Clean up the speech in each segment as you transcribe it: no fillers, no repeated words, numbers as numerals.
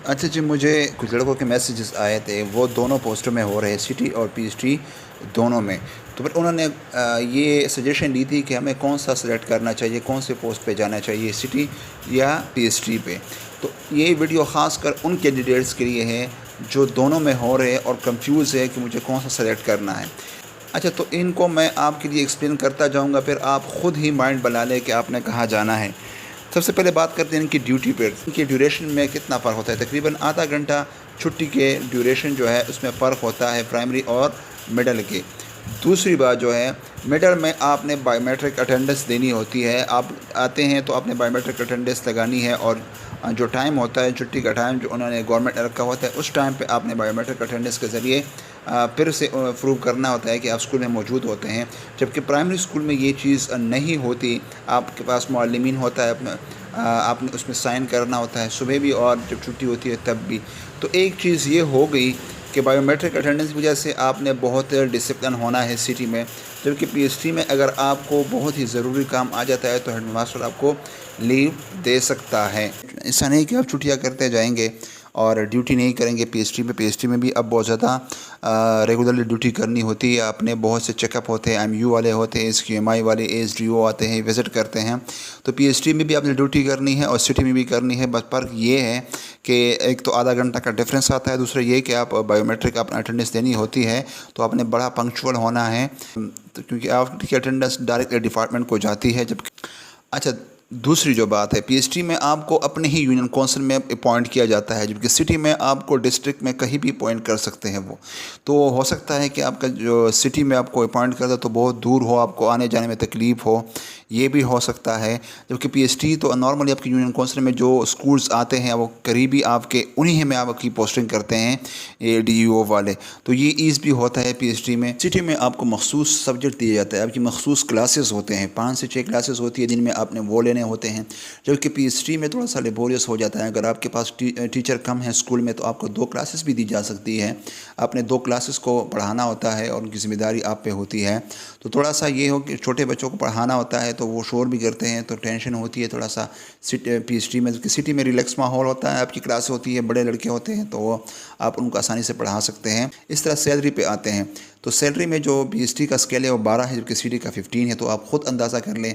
अच्छा जी, मुझे कुछ लड़कों के मैसेजेस आए थे, वो दोनों पोस्टों में हो रहे, सिटी और पीएचडी दोनों में। तो फिर उन्होंने ये सजेशन दी थी कि हमें कौन सा सेलेक्ट करना चाहिए, कौन से पोस्ट पे जाना चाहिए, सिटी या पीएचडी पे। तो ये वीडियो ख़ास कर उन कैंडिडेट्स के लिए है जो दोनों में हो रहे और कंफ्यूज है कि मुझे कौन सा सेलेक्ट करना है। अच्छा, तो इनको मैं आपके लिए एक्सप्लेन करता जाऊंगा, फिर आप ख़ुद ही माइंड बना लें कि आपने कहाँ जाना है। सबसे पहले बात करते हैं इनकी ड्यूटी पर, इनकी ड्यूरेशन में कितना फ़र्क होता है। तकरीबन आधा घंटा छुट्टी के ड्यूरेशन जो है उसमें फ़र्क होता है प्राइमरी और मिडल के। दूसरी बात जो है, मिडल में आपने बायोमेट्रिक अटेंडेंस देनी होती है। आप आते हैं तो आपने बायोमेट्रिक अटेंडेंस लगानी है, और जो टाइम होता है छुट्टी का टाइम जो उन्होंने गवर्नमेंट ने रखा होता है, उस टाइम पे आपने बायोमेट्रिक अटेंडेंस के ज़रिए फिर से प्रूव करना होता है कि आप स्कूल में मौजूद होते हैं। जबकि प्राइमरी स्कूल में ये चीज़ नहीं होती। आपके पास मुअल्लिमीन होता है, अपना आपने उसमें साइन करना होता है, सुबह भी और जब छुट्टी होती है तब भी। तो एक चीज़ ये हो गई कि बायोमेट्रिक अटेंडेंस की वजह से आपने बहुत डिसिप्लिन होना है सिटी में। जबकि पीएचडी में अगर आपको बहुत ही ज़रूरी काम आ जाता है तो हेड मास्टर आपको लीव दे सकता है। ऐसा नहीं कि आप छुट्टियाँ करते जाएंगे और ड्यूटी नहीं करेंगे। पीएचडी में भी अब बहुत ज़्यादा रेगुलरली ड्यूटी करनी होती है। अपने बहुत से चेकअप होते हैं, एमयू वाले होते हैं, एसक्यूएमआई वाले, एसडीओ आते हैं, विज़िट करते हैं। तो पीएचडी में भी आपने ड्यूटी करनी है और सिटी में भी करनी है। बस फ़र्क ये है कि एक तो आधा घंटा का डिफरेंस आता है, दूसरा ये कि आप बायोमेट्रिक अपना अटेंडेंस देनी होती है तो आपने बड़ा पंक्चुअल होना है, तो क्योंकि आपकी अटेंडेंस डायरेक्टली डिपार्टमेंट को जाती है। जब अच्छा, दूसरी जो बात है, पीएचडी में आपको अपने ही यूनियन काउंसिल में अपॉइंट किया जाता है, जबकि सिटी में आपको डिस्ट्रिक्ट में कहीं भी अपॉइंट कर सकते हैं वो। तो हो सकता है कि आपका जो सिटी में आपको अपॉइंट करता तो बहुत दूर हो, आपको आने जाने में तकलीफ़ हो, ये भी हो सकता है। जबकि पीएचडी तो नॉर्मली आपकी यूनियन काउंसिल में जो स्कूल्स आते हैं वो करीबी आपके उन्हीं में आपकी पोस्टिंग करते हैं, ये डीईओ वाले। तो ये ईज़ भी होता है पीएचडी में। सिटी में आपको मखसूस सब्जेक्ट दिए जाते हैं, आपकी मखसूस क्लासेस होते हैं, 5 से 6 क्लासेस होती है जिनमें आपने वो लेने होते हैं। जबकि पीएचडी में थोड़ा सा लेबोरियस हो जाता है। अगर आपके पास टीचर कम है स्कूल में तो आपको 2 क्लासेस भी दी जा सकती है। आपने 2 क्लासेस को पढ़ाना होता है और उनकी ज़िम्मेदारी आप पे होती है। तो थोड़ा सा ये हो कि छोटे बच्चों को पढ़ाना होता है तो वो शोर भी करते हैं, तो टेंशन होती है थोड़ा सा। पीएचडी में, सिटी में रिलैक्स माहौल होता है, आपकी क्लास होती है, बड़े लड़के होते हैं तो आप उनको आसानी से पढ़ा सकते हैं। इस तरह सैलरी पे आते हैं, तो सैलरी में जो पीएचडी का स्केल है वो 12 है, जबकि सिटी का 15 है। तो आप ख़ुद अंदाज़ा कर लें,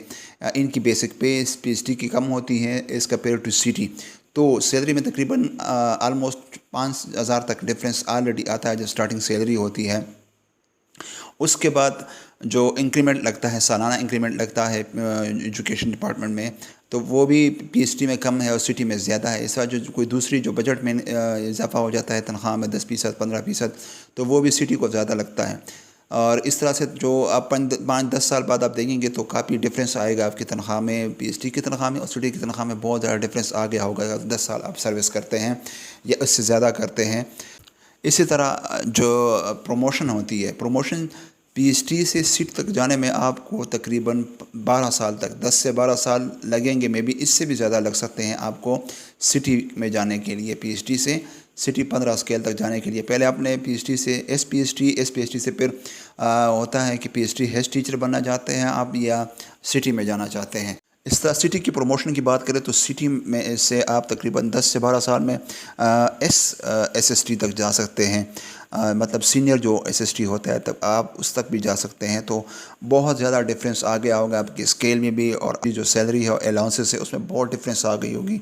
इनकी बेसिक पे पीएचडी की कम होती है एज़ कम्पेयर टू सिटी। तो सैलरी में तकरीबन आलमोस्ट 5,000 तक डिफरेंस ऑलरेडी आता है जो स्टार्टिंग सैलरी होती है। उसके बाद जो इंक्रीमेंट लगता है, सालाना इंक्रीमेंट लगता है एजुकेशन डिपार्टमेंट में, तो वो भी पीएचडी में कम है और सिटी में ज़्यादा है। इस वजह जो कोई दूसरी जो बजट में इजाफा हो जाता है तनख्वाह में 10% 15%, तो वो भी सिटी को ज़्यादा लगता है। और इस तरह से जो आप 5-10 साल बाद आप देखेंगे तो काफ़ी डिफरेंस आएगा आपकी तनख्वाह में, पीएचडी की तनख्वाह में और सिटी की तनख्वाह में बहुत ज़्यादा डिफरेंस आ गया होगा। 10 साल आप सर्विस करते हैं या उससे ज़्यादा करते हैं। इसी तरह जो प्रमोशन होती है, प्रमोशन पीएचडी से सीट तक जाने में आपको तकरीबन 12 साल तक, 10 से 12 साल लगेंगे, मे बी इससे भी ज़्यादा लग सकते हैं आपको सिटी में जाने के लिए। पीएचडी से सिटी 15 स्केल तक जाने के लिए पहले आपने पीएचडी से एस पीएचडी से फिर होता है कि पीएचडी हेड टीचर बनना चाहते हैं आप या सिटी में जाना चाहते हैं। इस तरह सिटी की प्रमोशन की बात करें तो सिटी में से आप तकरीबन 10 से 12 साल में एसएसटी तक जा सकते हैं। मतलब सीनियर जो एसएसटी होता है तब आप उस तक भी जा सकते हैं। तो बहुत ज़्यादा डिफरेंस आ गया होगा आपकी स्केल में भी, और जो सैलरी है और अलाउंसेस है उसमें बहुत डिफरेंस आ गई होगी।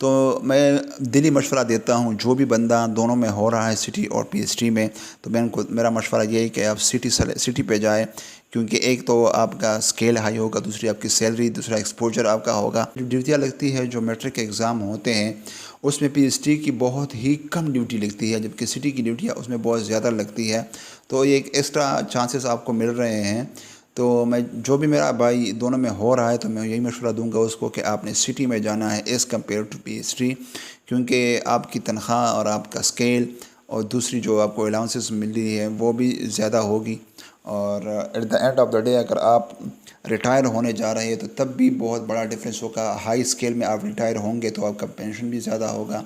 तो मैं दिली मशवरा देता हूँ, जो भी बंदा दोनों में हो रहा है सिटी और पीएचडी में, तो मैं उनको, मेरा मशवरा यही कि आप सिटी पे जाए, क्योंकि एक तो आपका स्केल हाई होगा, दूसरी आपकी सैलरी, दूसरा एक्सपोजर आपका होगा। जो ड्यूटियाँ लगती है, जो मैट्रिक के एग्ज़ाम होते हैं उसमें पीएचडी की बहुत ही कम ड्यूटी लगती है, जबकि सिटी की ड्यूटियाँ उसमें बहुत ज़्यादा लगती है। तो ये एक एक्स्ट्रा चांसेस आपको मिल रहे हैं। तो मैं, जो भी मेरा भाई दोनों में हो रहा है, तो मैं यही मशवरा दूंगा उसको कि आपने सिटी में जाना है एज़ कम्पेयर टू पीएचडी, क्योंकि आपकी तनख्वाह और आपका स्केल और दूसरी जो आपको अलाउंसेस मिल रही है वो भी ज़्यादा होगी। और at the end of the day अगर आप रिटायर होने जा रहे हैं तो तब भी बहुत बड़ा डिफरेंस होगा। हाई स्केल में आप रिटायर होंगे तो आपका पेंशन भी ज़्यादा होगा।